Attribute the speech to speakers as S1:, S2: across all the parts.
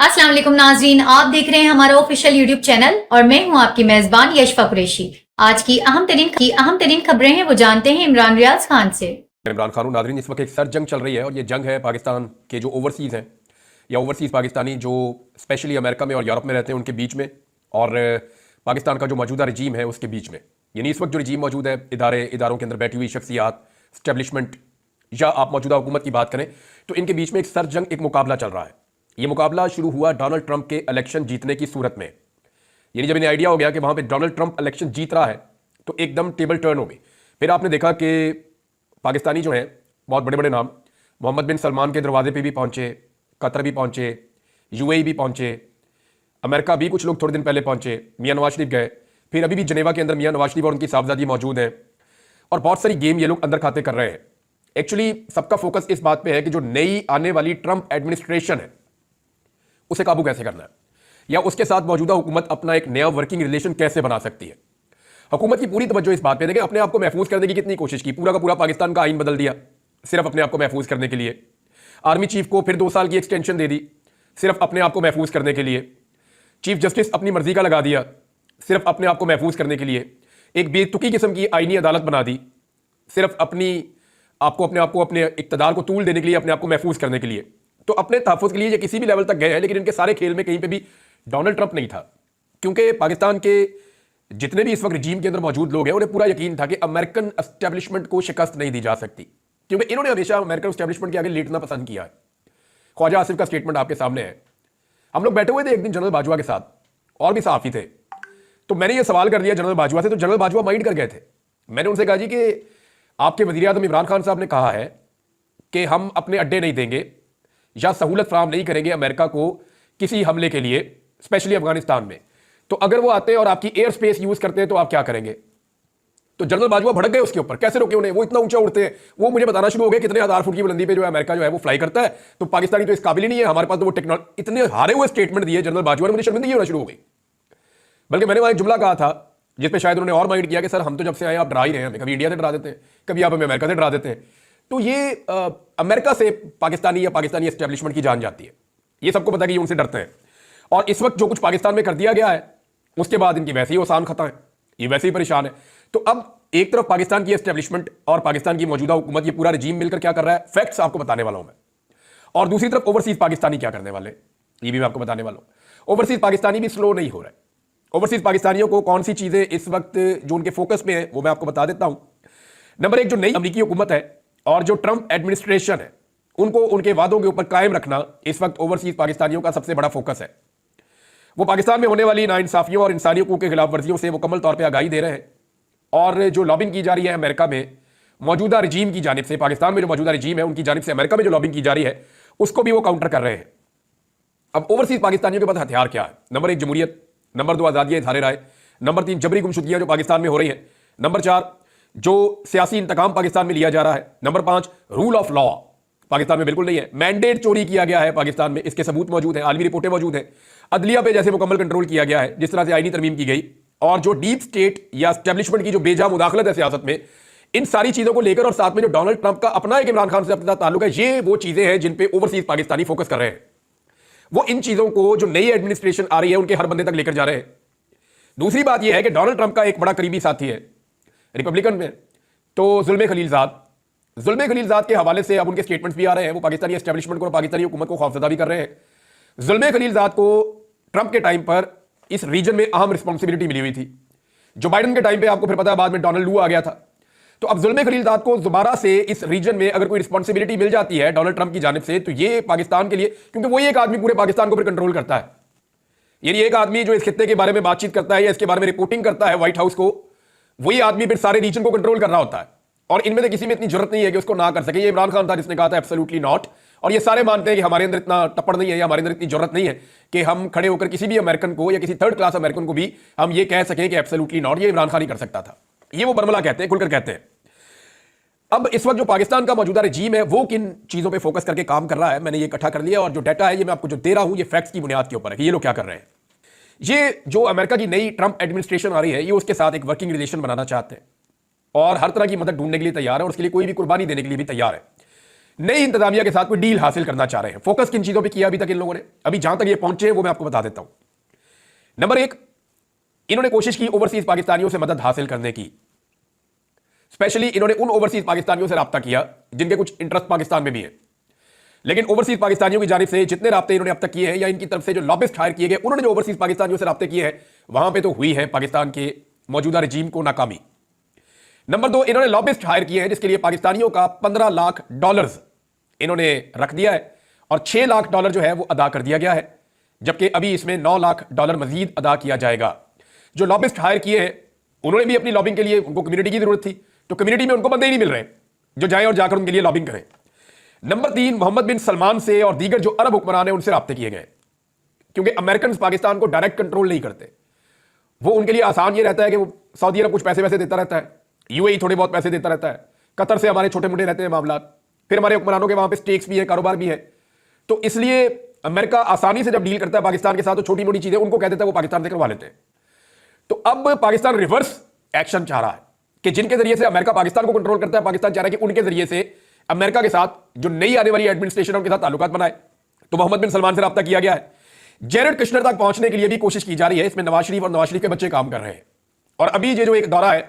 S1: अस्सलाम वालेकुम नाजरीन, आप देख रहे हैं हमारा ऑफिशियल यूट्यूब चैनल और मैं हूं आपकी मेजबान यशफा कुरैशी। आज की अहम तरीन खबरें हैं वो जानते हैं इमरान रियाज खान से।
S2: इमरान खान नाजरीन, इस वक्त एक सर्द जंग चल रही है और ये जंग है पाकिस्तान के जो ओवरसीज़ हैं या ओवरसीज़ पाकिस्तानी जो स्पेशली अमेरिका में और यूरोप में रहते हैं उनके बीच में और पाकिस्तान का जो मौजूदा रजीम है उसके बीच में। यानी इस वक्त जो रजीम मौजूद है, इदारों के अंदर बैठी हुई शख्सियात, स्टैब्लिशमेंट या आप मौजूदा हुकूमत की बात करें तो इनके बीच में एक सर्द जंग, एक मुकाबला चल रहा है। ये मुकाबला शुरू हुआ डोनाल्ड ट्रंप के इलेक्शन जीतने की सूरत में। यानी जब इन्हें आइडिया हो गया कि वहां पे डोनाल्ड ट्रंप इलेक्शन जीत रहा है तो एकदम टेबल टर्न हो गई। फिर आपने देखा कि पाकिस्तानी जो हैं बहुत बड़े बड़े नाम मोहम्मद बिन सलमान के दरवाजे पे भी पहुंचे, कतर भी पहुंचे, यूएई भी पहुंचे, अमेरिका भी कुछ लोग थोड़े दिन पहले पहुंचे, मियां नवाज शरीफ गए, फिर अभी भी जनेवा के अंदर मियां नवाज शरीफ और उनकी साहबजादी मौजूद हैं और बहुत सारी गेम ये लोग अंदर खाते कर रहे हैं। एक्चुअली सबका फोकस इस बात पे है कि जो नई आने वाली ट्रंप एडमिनिस्ट्रेशन है उसे काबू कैसे करना है या उसके साथ मौजूदा हुकूमत अपना एक नया वर्किंग रिलेशन कैसे बना सकती है। हुकूमत की पूरी तवज्जो इस बात पे है कि अपने आप को महफूज करने की कितनी कोशिश की, पूरा का पूरा पाकिस्तान का आइन बदल दिया सिर्फ अपने आप को महफूज करने के लिए। आर्मी चीफ को फिर 2 साल की एक्सटेंशन दे दी सिर्फ अपने आप को महफूज करने के लिए। चीफ जस्टिस अपनी मर्जी का लगा दिया सिर्फ अपने आप को महफूज करने के लिए। एक बेतुकी किस्म की आईनी अदालत बना दी सिर्फ अपने आप को अपने इक्तदार को तूल देने के लिए, अपने आप को महफूज करने के लिए। तो अपने तहफ़्फ़ुज़ के लिए ये किसी भी लेवल तक गए हैं, लेकिन इनके सारे खेल में कहीं पे भी डोनाल्ड ट्रंप नहीं था, क्योंकि पाकिस्तान के जितने भी इस वक्त रजीम के अंदर मौजूद लोग हैं उन्हें पूरा यकीन था कि अमेरिकन एस्टेब्लिशमेंट को शिकस्त नहीं दी जा सकती, क्योंकि इन्होंने हमेशा अमेरिकन एस्टेब्लिशमेंट के आगे लेटना पसंद किया है। ख्वाजा आसिफ का स्टेटमेंट आपके सामने है। हम लोग बैठे हुए थे एक दिन जनरल बाजवा के साथ और भी सहाफ़ी थे, तो मैंने ये सवाल कर दिया जनरल बाजवा से, तो जनरल बाजवा माइंड कर गए थे। मैंने उनसे कहा जी कि आपके वज़ीर आज़म इमरान खान साहब ने कहा है कि हम अपने अड्डे नहीं देंगे या सहूलत फराहम नहीं करेंगे अमेरिका को किसी हमले के लिए, स्पेशली अफगानिस्तान में। तो अगर वो आते हैं और आपकी एयर स्पेस यूज करते हैं तो आप क्या करेंगे? तो जनरल बाजवा भड़क गए उसके ऊपर, कैसे रोके उन्हें, वो इतना ऊंचा उड़ते हैं। वो मुझे बताना शुरू हो गए कितने 1000 फुट की बुलंदी पे जो है अमेरिका जो है वो फ्लाई करता है, तो पाकिस्तानी तो इस काबिल ही नहीं है, हमारे पास तो वो टेक्नोलॉजी। इतने हारे हुए स्टेटमेंट दिए जनरल बाजवा ने, मुझे शर्मिंदगी होना शुरू हो गई। बल्कि मैंने वहां एक जुमला कहा था जिस पे शायद उन्होंने और माइंड किया कि सर हम तो जब से आए आप डरा ही रहे हैं हमें, कभी इंडिया से डरा देते हैं, कभी आप हमें अमेरिका से डरा देते हैं। तो ये अमेरिका से पाकिस्तानी या पाकिस्तानी एस्टेब्लिशमेंट की जान जाती है, ये सबको पता है कि ये उनसे डरते हैं। और इस वक्त जो कुछ पाकिस्तान में कर दिया गया है उसके बाद इनकी वैसे ही आसान खता है, ये वैसे ही परेशान है। तो अब एक तरफ पाकिस्तान की एस्टेब्लिशमेंट और पाकिस्तान की मौजूदा हुकूमत, ये पूरा रजीम मिलकर क्या कर रहा है, फैक्ट्स आपको बताने वाला हूं मैं। और दूसरी तरफ ओवरसीज पाकिस्तानी क्या करने वाले, ये भी मैं आपको बताने वाला हूं। ओवरसीज पाकिस्तानी भी स्लो नहीं हो रहा है। ओवरसीज पाकिस्तानियों को कौन सी चीजें इस वक्त जो उनके फोकस में है वो मैं आपको बता देता हूं। नंबर 1, जो नई अमेरिकी हुकूमत है और जो ट्रंप एडमिनिस्ट्रेशन है उनको उनके वादों के ऊपर कायम रखना इस वक्त ओवरसीज पाकिस्तानियों का सबसे बड़ा फोकस है। वो पाकिस्तान में होने वाली नाइंसाफियों और इंसानी हकूक के खिलाफ वर्जियों से मुकम्मल तौर पर आगाही दे रहे हैं और जो लॉबिंग की जा रही है अमेरिका में मौजूदा रजीम की जानिब से, पाकिस्तान में जो मौजूदा रजीम है उनकी जानिब से अमेरिका में जो लॉबिंग की जा रही है उसको भी वो काउंटर कर रहे हैं। अब ओवरसीज पाकिस्तानियों के पास हथियार क्या है? नंबर 1, जमहूरियत। नंबर 2, आज़ादी इज़हार राय। नंबर 3, जबरी गुमशुदगियां जो पाकिस्तान में हो रही हैं। नंबर 4, जो सियासी इंतकाम पाकिस्तान में लिया जा रहा है। Number 5, rule of law Pakistan में बिल्कुल नहीं है। मैंडेट चोरी किया गया है पाकिस्तान में, इसके सबूत मौजूद हैं, आलमी रिपोर्टें मौजूद हैं। अदलिया पे जैसे मुकम्मल कंट्रोल किया गया है जिस तरह से आईनी तरमीम की गई, और जो डीप स्टेट या एस्टेब्लिशमेंट की जो बेजा मुदाखलत है सियासत में, इन सारी चीजों को लेकर और साथ में जो डोनाल्ड ट्रंप का अपना एक इमरान खान से अपना ताल्लुक है, ये वो चीजें हैं जिन पे ओवरसीज पाकिस्तानी फोकस कर रहे हैं। वो इन चीजों को जो नई एडमिनिस्ट्रेशन आ रही है उनके हर बंदे तक लेकर जा रहे हैं। दूसरी बात यह है कि डोनाल्ड ट्रंप का एक बड़ा करीबी साथी है रिपब्लिकन में, तो जुल्मे खलीलजाद के हवाले से अब उनके स्टेटमेंट्स भी आ रहे हैं। वो पाकिस्तानी एस्टेब्लिशमेंट को और पाकिस्तानी हुकूमत को खौफजदा भी कर रहे हैं। जुल्मे खलीलजाद को ट्रंप के टाइम पर इस रीजन में अहम रिस्पॉन्सिबिलिटी मिली हुई थी। जो बाइडन के टाइम पे आपको फिर पता है बाद में डोनाल्ड लू आ गया था। तो अब जुल्मे खलीलजाद को दोबारा से इस रीजन में अगर कोई रिस्पॉन्सिबिलिटी मिल जाती है डोनाल्ड ट्रंप की जानिब से, तो ये पाकिस्तान के लिए, क्योंकि वही एक आदमी पूरे पाकिस्तान को फिर कंट्रोल करता है। यानी एक आदमी जो इस खित्ते के बारे में बातचीत करता है या इसके बारे में रिपोर्टिंग करता है व्हाइट हाउस को, वही आदमी फिर सारे रीजन को कंट्रोल कर रहा होता है। और इनमें से किसी में इतनी जरूरत नहीं है कि उसको ना कर सके। ये इमरान खान था जिसने कहा था एब्सोल्युटली नॉट, और ये सारे मानते हैं कि हमारे अंदर इतना टप्पड़ नहीं है या हमारे अंदर इतनी जरूरत नहीं है कि हम खड़े होकर किसी भी अमेरिकन को या किसी थर्ड क्लास अमेरिकन को भी हम ये कह सकें कि एब्सोल्युटली नॉट। ये इमरान खान ही कर सकता था। ये वो बरमला कहते हैं, खुलकर कहते हैं। अब इस वक्त जो पाकिस्तान का मौजूदा रजीम है वो किन चीजों पे फोकस करके काम कर रहा है, मैंने ये इकट्ठा कर लिया और जो डाटा है ये मैं आपको जो दे रहा हूं ये फैक्ट्स की बुनियाद के ऊपर है कि ये लोग क्या कर रहे हैं। ये जो अमेरिका की नई ट्रंप एडमिनिस्ट्रेशन आ रही है ये उसके साथ एक वर्किंग रिलेशन बनाना चाहते हैं और हर तरह की मदद ढूंढने के लिए तैयार है और उसके लिए कोई भी कुर्बानी देने के लिए भी तैयार है। नई इंतजामिया के साथ कोई डील हासिल करना चाह रहे हैं। फोकस किन चीजों पे किया अभी तक इन लोगों ने, अभी जहां तक ये पहुंचे वो मैं आपको बता देता हूं। नंबर एक, इन्होंने कोशिश की ओवरसीज पाकिस्तानियों से मदद हासिल करने की। स्पेशली इन्होंने उन ओवरसीज पाकिस्तानियों से राब्ता किया जिनके कुछ इंटरेस्ट पाकिस्तान में भी है। लेकिन ओवरसीज पाकिस्तानियों की जानिब से जितने राब्ते इन्होंने अब तक किए हैं या इनकी तरफ से जो लॉबिस्ट हायर किए गए उन्होंने जो ओवरसीज पाकिस्तानियों से राब्ते किए हैं, वहां पे तो हुई है पाकिस्तान के मौजूदा रजीम को नाकामी। नंबर दो, इन्होंने लॉबिस्ट हायर किए हैं जिसके लिए पाकिस्तानियों का $15 लाख इन्होंने रख दिया है और $6 लाख जो है वो अदा कर दिया गया है, जबकि अभी इसमें $9 लाख मजीद अदा किया जाएगा। जो लॉबिस्ट हायर किए हैं उन्होंने भी अपनी लॉबिंग के लिए, उनको कम्युनिटी की जरूरत थी, तो कम्युनिटी में उनको बंदे ही नहीं मिल रहे जो जाएं और जाकर उनके लिए लॉबिंग करें। नंबर तीन, मोहम्मद बिन सलमान से और दीगर जो अरब हुक्मरान हैं उनसे राब्ते किए गए, क्योंकि अमेरिकन पाकिस्तान को डायरेक्ट कंट्रोल नहीं करते। वो उनके लिए आसान ये रहता है कि वो सऊदी अरब कुछ पैसे वैसे देता रहता है, यूएई थोड़े बहुत पैसे देता रहता है, कतर से हमारे छोटे मोटे रहते हैं मामला, फिर हमारे हुक्मरानों के वहां पे स्टेक्स भी है, कारोबार भी है। तो इसलिए अमेरिका आसानी से जब डील करता है पाकिस्तान के साथ तो छोटी मोटी चीजें उनको कह देता है, वो पाकिस्तान से करवा लेते हैं। तो अब पाकिस्तान रिवर्स एक्शन चाह रहा है कि जिनके जरिए से अमेरिका पाकिस्तान को कंट्रोल करता है, पाकिस्तान चाह रहा है कि उनके जरिए से अमेरिका के साथ जो नई आने वाली एडमिनिस्ट्रेशन उनके साथ ताल्लुकात बनाए। तो मोहम्मद बिन सलमान से राब्ता किया गया है। जेरेड कुश्नर तक पहुंचने के लिए भी कोशिश की जा रही है। इसमें नवाज शरीफ और नवाज शरीफ के बच्चे काम कर रहे हैं। और अभी ये जो एक दौरा है,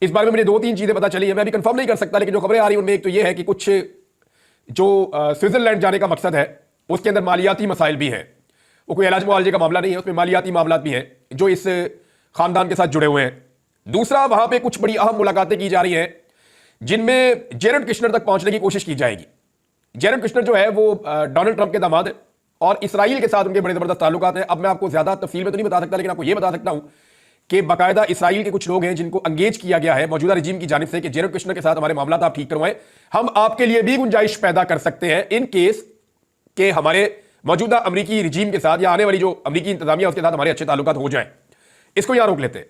S2: इस बारे में मुझे 2-3 चीजें पता चली है, मैं अभी कंफर्म नहीं कर सकता, लेकिन जो खबरें आ रही हैं उनमें एक तो यह है कि कुछ जो स्विट्जरलैंड जाने का मकसद है उसके अंदर मालियाती मसाइल भी हैं। वो कोई इलाज मुआवजे का मामला नहीं है, उसमें मालियाती मामला भी हैं जो इस खानदान के साथ जुड़े हुए हैं। दूसरा, वहां पे कुछ बड़ी अहम मुलाकातें की जा रही हैं जिनमें जेरेड कुश्नर तक पहुंचने की कोशिश की जाएगी। जेरेड कुश्नर जो है वो डोनाल्ड ट्रंप के दामाद है और इसराइल के साथ उनके बड़े जबरदस्त ताल्लुकात हैं। अब मैं आपको ज्यादा तफसील में तो नहीं बता सकता, लेकिन आपको यह बता सकता हूं कि बाकायदा इसराइल के कुछ लोग हैं जिनको अंगेज किया गया है मौजूदा रजीम की जानिब से कि जेरेड कुश्नर के साथ हमारे मामला आप ठीक करवाएं, हम आपके लिए भी गुंजाइश पैदा कर सकते हैं इन केस के हमारे मौजूदा अमरीकी रजीम के साथ या आने वाली जो अमरीकी इंतजामिया उसके साथ हमारे अच्छे ताल्लुकात हो जाए। इसको यहां रोक लेते हैं।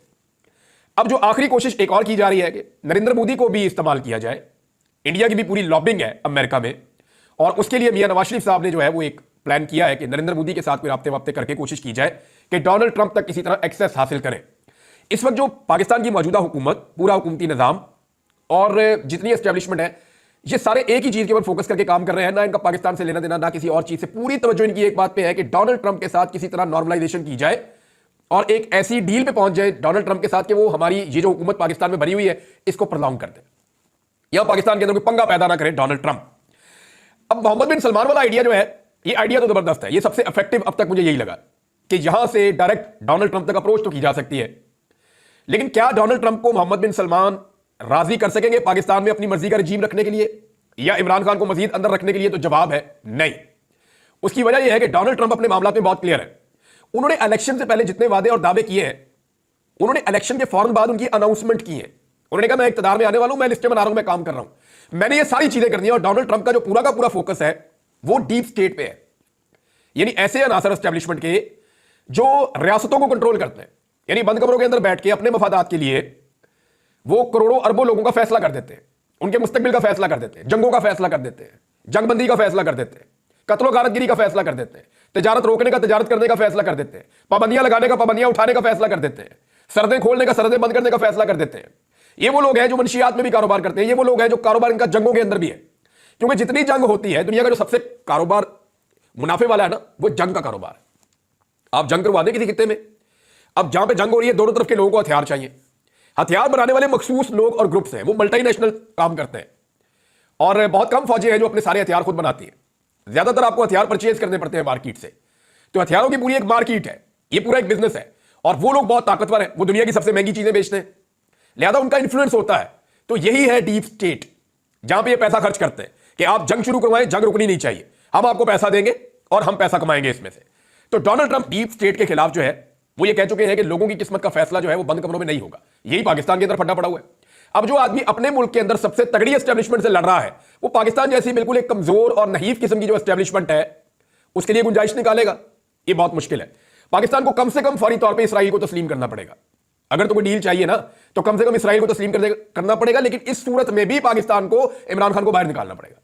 S2: अब जो आखिरी कोशिश एक और की जा रही है कि नरेंद्र मोदी को भी इस्तेमाल किया जाए। इंडिया की भी पूरी लॉबिंग है अमेरिका में और उसके लिए मियां नवाज शरीफ साहब ने जो है वो एक प्लान किया है कि नरेंद्र मोदी के साथ कोई राब्ते वाब्ते करके कोशिश की जाए कि डोनाल्ड ट्रंप तक किसी तरह एक्सेस हासिल करें। इस वक्त जो पाकिस्तान की मौजूदा हुकूमत, पूरा हुकूमती निज़ाम और जितनी एस्टेब्लिशमेंट है, ये सारे एक ही चीज के ऊपर फोकस करके काम कर रहे हैं। ना इनका पाकिस्तान से लेना देना, ना किसी और चीज से। पूरी तवज्जो इनकी एक बात पे है कि डोनाल्ड ट्रंप के साथ किसी तरह नॉर्मलाइजेशन की जाए और एक ऐसी डील पे पहुंच जाए डोनाल्ड ट्रंप के साथ कि वो हमारी ये जो हुकूमत पाकिस्तान में बनी हुई है इसको प्रलॉन्ग कर दे, या पाकिस्तान के अंदर कोई पंगा पैदा ना करे डोनाल्ड ट्रंप। अब मोहम्मद बिन सलमान वाला आइडिया जो है, ये आइडिया तो जबरदस्त है, ये सबसे इफेक्टिव अब तक मुझे यही लगा कि यहां से डायरेक्ट डोनाल्ड ट्रंप तक अप्रोच तो की जा सकती है। लेकिन क्या डोनाल्ड ट्रंप को मोहम्मद बिन सलमान राजी कर सकेंगे पाकिस्तान में अपनी मर्जी का रजीम रखने के लिए या इमरान खान को मजीद अंदर रखने के लिए? तो जवाब है नहीं। उसकी वजह यह है कि डोनाल्ड ट्रंप अपने मामला में बहुत क्लियर है। उन्होंने इलेक्शन से पहले जितने वादे और दावे किए हैं, उन्होंने इलेक्शन के फौरन बाद उनकी अनाउंसमेंट की है। उन्होंने कहा मैं इख्तियार में आने वाला हूं, मैं लिस्टें बना रहा हूं, मैं काम कर रहा हूं, मैंने ये सारी चीजें करनी है। और डोनाल्ड ट्रंप का जो पूरा का पूरा फोकस है वो डीप स्टेट पे है, यानी ऐसे अनासर एस्टेब्लिशमेंट के जो रियासतों को कंट्रोल करते हैं, यानी बंद कमरों के अंदर बैठ के अपने मफादात के लिए वो करोड़ों अरबों लोगों का फैसला कर देते हैं, उनके मुस्तकबिल का फैसला कर देते हैं, जंगों का फैसला कर देते हैं, जंगबंदी का फैसला कर देते हैं, कत्लो गारतगिरी का फैसला कर देते हैं, तजारत रोकने का तजारत करने का फैसला कर देते हैं, पाबंदियां लगाने का पाबंदियां उठाने का फैसला कर देते हैं, सरहदें खोलने का सरहदें बंद करने का फैसला कर देते हैं। ये वो लोग हैं जो मनशियात में भी कारोबार करते हैं, ये वो लोग हैं जो कारोबार इनका जंगों के अंदर भी है। क्योंकि जितनी जंग होती है, दुनिया का जो सबसे कारोबार मुनाफे वाला है ना, वो जंग का कारोबार है। आप जंग करवा दें किसी खित्ते में, अब जहां पे जंग हो रही है दोनों तरफ के लोगों को हथियार चाहिए। हथियार बनाने वाले मखसूस लोग और ग्रुप्स हैं, वो मल्टीनेशनल काम करते हैं और बहुत कम फौजें हैं जो अपने सारे हथियार खुद बनाती हैं। ज्यादातर आपको हथियार परचेज करने पड़ते हैं मार्केट से। तो हथियारों की पूरी एक मार्केट है, ये पूरा एक बिजनेस है और वो लोग बहुत ताकतवर हैं, वो दुनिया की सबसे महंगी चीजें बेचते हैं, लिहाजा उनका इन्फ्लुएंस होता है। तो यही है डीप स्टेट, जहां पे ये पैसा खर्च करते हैं कि आप जंग शुरू करवाएं, जंग रुकनी नहीं चाहिए, हम आपको पैसा देंगे और हम पैसा कमाएंगे इसमें से। तो डोनाल्ड ट्रंप डीप स्टेट के खिलाफ जो है वो ये कह चुके हैं कि लोगों की किस्मत का फैसला जो है वो बंद कमरों में नहीं होगा। यही पाकिस्तान के अंदर फटा पड़ा हुआ है। अब जो आदमी अपने मुल्क के अंदर सबसे तगड़ी एस्टेब्लिशमेंट से लड़ रहा है, वो पाकिस्तान जैसी बिल्कुल एक कमजोर और नहीफ किस्म की जो एस्टेब्लिशमेंट है उसके लिए गुंजाइश निकालेगा, ये बहुत मुश्किल है। पाकिस्तान को कम से कम फौरी तौर पर इसराइल को तस्लीम करना पड़ेगा। अगर तो कोई डील चाहिए ना, तो कम से कम इसराइल को तस्लीम करना पड़ेगा। लेकिन इस सूरत में भी पाकिस्तान को इमरान खान को बाहर निकालना पड़ेगा,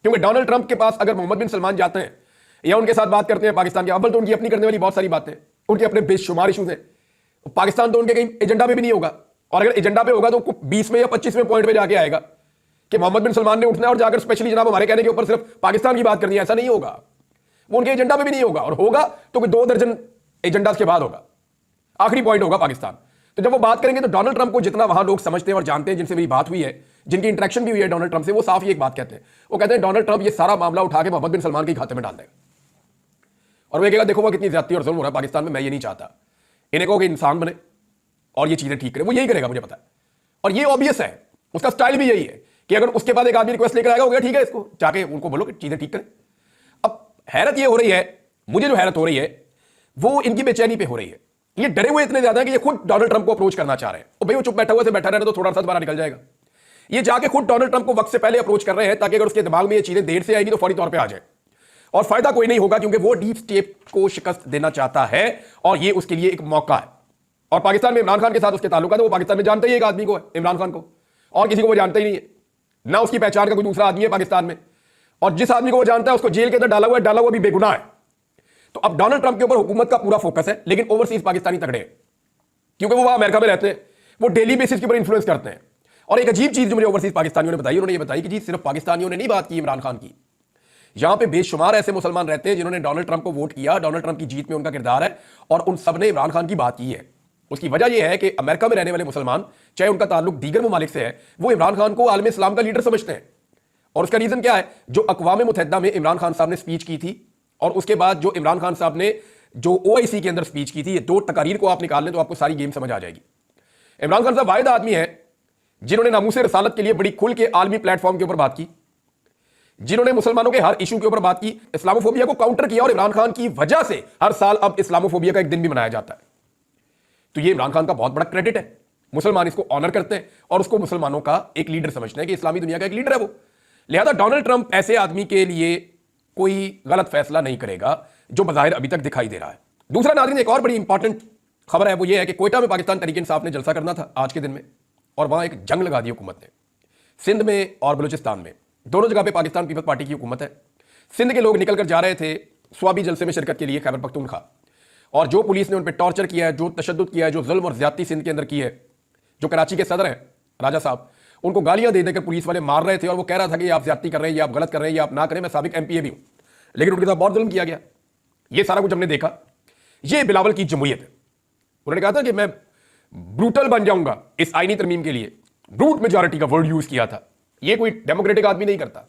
S2: क्योंकि डोनाल्ड ट्रंप के पास अगर मोहम्मद बिन सलमान जाते हैं या उनके साथ बात करते हैं पाकिस्तान के, अव्वल तो उनकी अपनी करने वाली बहुत सारी बातें, उनके अपने बेशुमार इशूज हैं। पाकिस्तान तो उनके कहीं एजेंडा पे भी नहीं होगा, और अगर एजेंडा पे होगा तो 20वें या 25वें पॉइंट पे जाके आएगा कि मोहम्मद बिन सलमान ने उठना है और जाकर स्पेशली जनाब हमारे कहने के ऊपर सिर्फ पाकिस्तान की बात करनी है, ऐसा नहीं होगा। वो उनके एजेंडा में भी नहीं होगा, और होगा तो कोई 2 दर्जन एजेंडा के बाद होगा, आखिरी पॉइंट होगा पाकिस्तान। तो जब वो बात करेंगे तो डोनाल्ड ट्रंप को जितना वहां लोग समझते हैं और जानते हैं, जिनसे मेरी बात हुई है, जिनकी इंटरेक्शन भी हुई है डोनाल्ड ट्रंप से, वो साफ ही एक बात कहते हैं। वो कहते हैं डोनाल्ड ट्रंप ये सारा मामला उठा के मोहम्मद बिन सलमान के खाते में डाल देगा, और वो कहेगा देखो वो कितनी ज्यादती और जुल्म हो रहा है पाकिस्तान में, मैं ये नहीं चाहता। इन्हें कहो कि इंसान बने और ये चीजें ठीक करे, वो यही करेगा, मुझे पता है। और ये ऑब्वियस है, उसका स्टाइल भी यही है कि अगर उसके बाद एक आदमी रिक्वेस्ट लेकर आएगा, हो गया ठीक है, इसको जाके उनको बोलो कि चीजें ठीक करें। अब हैरत ये हो रही है, मुझे जो हैरत हो रही है वो इनकी बेचैनी पे हो रही है। ये डरे हुए इतने ज्यादा है कि ये खुद डोनाल्ड ट्रंप को अप्रोच करना चाह रहे हैं। और भाई वो चुप बैठा हुआ से बैठा रहना तो थोड़ा सा दोबारा निकल जाएगा। ये जाके खुद डोनाल्ड ट्रंप को वक्त से पहले अप्रोच कर रहे हैं, ताकि अगर उसके दिमाग में ये चीजें देर से आएगी तो फौरी तौर पे आ जाए, और फायदा कोई नहीं होगा, क्योंकि वो डीप स्टेट को शिकस्त देना चाहता है और ये उसके लिए एक मौका है। और पाकिस्तान में इमरान खान के साथ उसके ताल्लुक है, तो वो पाकिस्तान में जानते ही एक आदमी को है, इमरान खान को, और किसी को वो जानता ही नहीं है, ना उसकी पहचान का कोई दूसरा आदमी है पाकिस्तान में। और जिस आदमी को वो जानता है उसको जेल के अंदर डाला हुआ भी बेगुनाह है। तो अब डोनाल्ड ट्रंप के ऊपर हुकूमत का पूरा फोकस है, लेकिन ओवरसीज पाकिस्तानी तगड़े हैं, क्योंकि वो वहां अमेरिका में रहते हैं, वो डेली बेसिस के ऊपर इन्फ्लुएंस करते हैं। और एक अजीब चीज जो मुझे ओवरसीज पाकिस्तानियों ने बताई, उन्होंने ये बताई कि जी सिर्फ पाकिस्तानियों ने नहीं बात की इमरान खान की, यहां पे बेशुमार ऐसे मुसलमान रहते हैं जिन्होंने डोनाल्ड ट्रंप को वोट किया, डोनाल्ड ट्रंप की जीत में उनका किरदार है, और उन सब ने इमरान खान की बात की है। उसकी वजह यह है कि अमेरिका में रहने वाले मुसलमान, चाहे उनका ताल्लुक दीगर ममालिक से है, वो इमरान खान को आलम इस्लाम का लीडर समझते हैं। और उसका रीजन क्या है, जो अक़वाम मुत्तहिदा में इमरान खान साहब ने स्पीच की थी, और उसके बाद जो इमरान खान साहब ने जो OIC के अंदर स्पीच की थी, ये 2 तकारीर को आप निकाल लें तो आपको सारी गेम समझ आ जाएगी। इमरान खान साहब वाहिद आदमी है जिन्होंने नामूसे रसालत के लिए बड़ी खुल के आलमी प्लेटफॉर्म के ऊपर बात की, जिन्होंने मुसलमानों के हर इशू के ऊपर बात की, इस्लामोफोबिया को काउंटर किया, और इमरान खान की वजह से हर साल अब इस्लामोफोबिया का एक दिन भी मनाया जाता है। तो ये इमरान खान का बहुत बड़ा क्रेडिट है, मुसलमान इसको ऑनर करते हैं और उसको मुसलमानों का एक लीडर समझते हैं कि इस्लामी दुनिया का एक लीडर है वो। लिहाजा डोनाल्ड ट्रंप ऐसे आदमी के लिए कोई गलत फैसला नहीं करेगा जो बज़ाहिर अभी तक दिखाई दे रहा है। दूसरा नाज़रीन, एक और बड़ी इंपॉर्टेंट खबर है, वो ये है कि कोयटा में पाकिस्तान तहरीक इंसाफ ने जलसा करना था आज के दिन में, और वहां एक जंग लगा दी हुकूमत ने। सिंध में और बलूचिस्तान में दोनों जगह पे पाकिस्तान पीपल्स पार्टी की हुकूमत है। सिंध के लोग निकल कर जा रहे थे स्वाबी जलसे में शिरकत के लिए खैबर पख्तूनख्वा, और जो पुलिस ने उन पर टॉर्चर किया है, जो तशद्दुद किया है, जो जुल्म और ज्यादती सिंध के अंदर की है, जो कराची के सदर हैं राजा साहब, उनको गालियां दे देकर पुलिस वाले मार रहे थे, और वो कह रहा था कि आप ज्यादती कर रहे हैं, ये आप गलत कर रहे हैं, ये आप ना करें, मैं साबिक MPA भी हूं, लेकिन उनके साथ बहुत जुल्म किया गया। ये सारा कुछ हमने देखा। ये बिलावल की जमहूरियत है। उन्होंने कहा था कि मैं ब्रूटल बन जाऊंगा इस आईनी तरमीम के लिए, ब्रूट मेजॉरिटी का वर्ड यूज किया था। ये कोई डेमोक्रेटिक आदमी नहीं करता,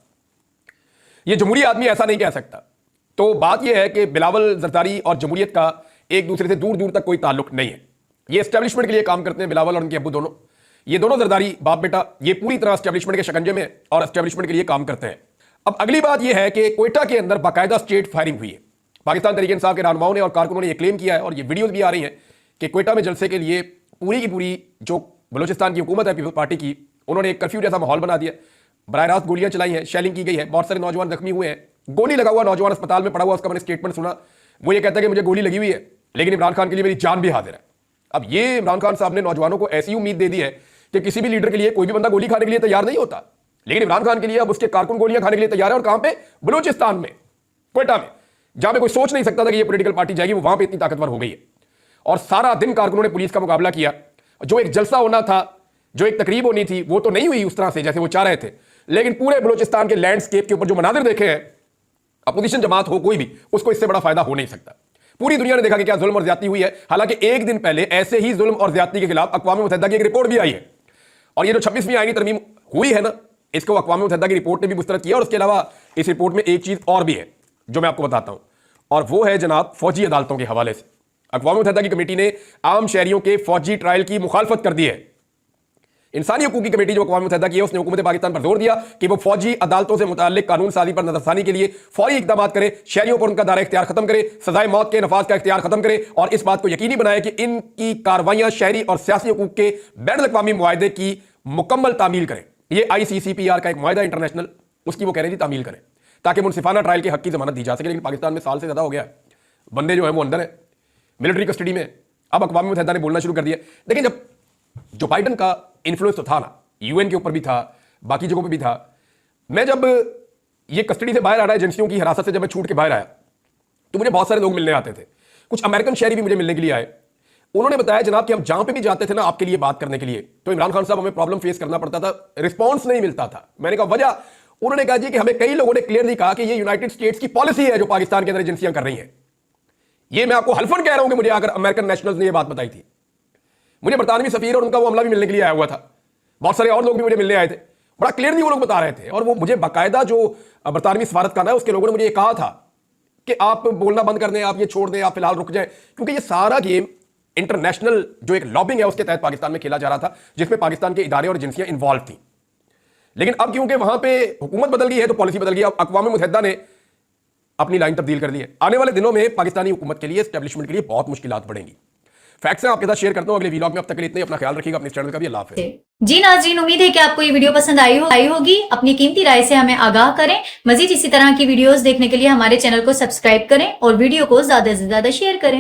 S2: ये जमहूरी आदमी ऐसा नहीं कह सकता। तो बात यह है कि बिलावल जरदारी और जमहूरियत का एक दूसरे से दूर दूर तक कोई ताल्लुक नहीं है। ये एस्टेब्लिशमेंट के लिए काम करते हैं, बिलावल और उनके अब्बू दोनों, ये दोनों जरदारी बाप बेटा, ये पूरी तरह एस्टेब्लिशमेंट के शिकंजे में और एस्टेब्लिशमेंट के लिए काम करते हैं। अब अगली बात यह है कि कोयटा के अंदर बाकायदा स्टेट फायरिंग हुई है। पाकिस्तान तहरीक इंसाफ के रहनुमाओं ने और कारकुनों ने यह क्लेम किया है, और ये वीडियोज भी आ रही हैं कि कोयटा में जलसे के लिए पूरी की पूरी जो बलूचिस्तान की हुकूमत है पीपल्स पार्टी की, उन्होंने एक कर्फ्यू जैसा माहौल बना दिया, बराह रास्त गोलियां चलाई हैं, शेलिंग की गई है, बहुत सारे नौजवान जख्मी हुए हैं। गोली लगा हुआ नौजवान अस्पताल में पड़ा हुआ, उसका मैंने स्टेटमेंट सुना, वो ये कहता है कि मुझे गोली लगी हुई है, लेकिन इमरान खान के लिए मेरी जान भी हाजिर है। अब ये इमरान खान साहब ने नौजवानों को ऐसी उम्मीद दे दी है कि किसी भी लीडर के लिए कोई भी बंदा गोली खाने के लिए तैयार नहीं होता, लेकिन इमरान खान के लिए अब उसके कारकुन गोलियां खाने के लिए तैयार है। और कहां पे? बलूचिस्तान में, कोयटा में, जहां पे कोई सोच नहीं सकता था कि ये पॉलिटिकल पार्टी जाएगी, वो वहां पे इतनी ताकतवर हो गई है। और सारा दिन कारकुनों ने पुलिस का मुकाबला किया। जो एक जलसा होना था, जो एक तकरीब होनी थी, वो तो नहीं हुई उस तरह से जैसे वो चाह रहे थे, लेकिन पूरे बलूचिस्तान के लैंडस्केप के ऊपर जो मनाजिर देखे हैं, अपोजिशन जमात हो कोई भी, उसको इससे बड़ा फायदा हो नहीं सकता। पूरी दुनिया ने देखा कि क्या जुल्म और ज्यादती हुई है। हालांकि एक दिन पहले ऐसे ही जुल्म और ज्यादती के खिलाफ अक़वाम मुत्तहिदा की एक रिपोर्ट भी आई है, और ये जो 26वीं आईनी तरमीम हुई है ना, इसको अक़वाम मुत्तहिदा की रिपोर्ट ने भी मुस्तरद किया। और उसके अलावा इस रिपोर्ट में एक चीज और भी है जो मैं आपको बताता हूं, और वो है जनाब फौजी अदालतों के हवाले से। अक़वाम मुत्तहिदा की कमेटी ने आम शहरियों के फौजी ट्रायल की मुखालफत कर दी है। इंसानी हकूक़ की कमेटी जो अक़वाम मुत्तहिदा की है, उसने हुकूमत पाकिस्तान पर जोर दिया कि वो फौजी अदालतों से मुताल्लिक कानून साजी पर नजरसानी के लिए फौरी इक़दाम करे, शहरियों पर उनका दायरा इख्तियार खत्म करे, सजाए मौत के नफाज का इख्तियार खत्म करे, और इस बात को यकीनी बनाए कि इनकी कार्रवाइयां शहरी और सियासी हकूक़ के बैनुल-अक़वामी मुआहदे की मुकम्मल तामील करें। ये ICCPR का एक मुआहदा इंटरनेशनल, उसकी वो कह रही थी तामील करें, ताकि मुनसिफाना ट्रायल के हक की जमानत दी जा सके। लेकिन पाकिस्तान में साल से ज्यादा हो गया, बंदे जो है वो अंदर है, मिलिट्री कस्टडी में। अब अक़वाम मुत्तहिदा ने बोलना शुरू कर दिया। देखिए, जब जो बाइडन का इन्फ्लुएंस तो था ना, UN के ऊपर भी था, बाकी जगहों पे भी था। मैं जब ये कस्टडी से बाहर आ रहा है, एजेंसियों की हिरासत से जब मैं छूट के बाहर आया, तो मुझे बहुत सारे लोग मिलने आते थे। कुछ अमेरिकन शहरी भी मुझे मिलने के लिए आए। उन्होंने बताया जनाब कि हम जहां पे भी जाते थे ना आपके लिए बात करने के लिए, तो इमरान खान साहब हमें प्रॉब्लम फेस करना पड़ता था, रिस्पॉन्स नहीं मिलता था। मैंने कहा वजह, उन्होंने कहा जी कि हमें कई लोगों ने क्लियरली कहा कि ये यूनाइटेड स्टेट्स की पॉलिसी है जो पाकिस्तान के अंदर एजेंसियां कर रही हैं। ये मैं आपको हल्फन कह रहा हूं कि मुझे अगर अमेरिकन नेशनल्स ने यह बात बताई थी। मुझे बरतानवी सफीर और उनका वो अमला भी मिलने के लिए आया हुआ था, बहुत सारे और लोग भी मुझे मिलने आए थे, बड़ा क्लियरली वो लोग बता रहे थे। और वो मुझे बाकायदा जो बरतानवी सफारत खाना है उसके लोगों ने मुझे ये कहा था कि आप बोलना बंद कर दें, आप ये छोड़ दें, आप फिलहाल रुक जाएं, क्योंकि ये सारा गेम इंटरनेशनल जो एक लॉबिंग है उसके तहत पाकिस्तान में खेला जा रहा था, जिसमें पाकिस्तान के इदारे और एजेंसियां इन्वॉल्व थी। लेकिन अब क्योंकि वहां पे हुकूमत बदल गई है तो पॉलिसी बदल गई। अब अक़वाम मुत्तहिदा ने अपनी लाइन तब्दील कर दी है। आने वाले दिनों में पाकिस्तानी हुकूमत के लिए, एस्टेब्लिशमेंट के लिए बहुत मुश्किलात बढ़ेंगी। फैक्ट्स हैं आपके साथ शेयर करता हूं अगले वीलॉग में। अब तक के लिए इतने, अपना ख्याल रखिएगा, अपने चैनल का भी। अल्लाह हाफ़िज़।
S1: जी नाज़रीन, उम्मीद है कि आपको ये वीडियो पसंद आई होगी। अपनी कीमती राय से हमें आगाह करें। मजीद इसी तरह की वीडियोस देखने के लिए हमारे चैनल को सब्सक्राइब करें और वीडियो को ज्यादा से ज्यादा शेयर करें।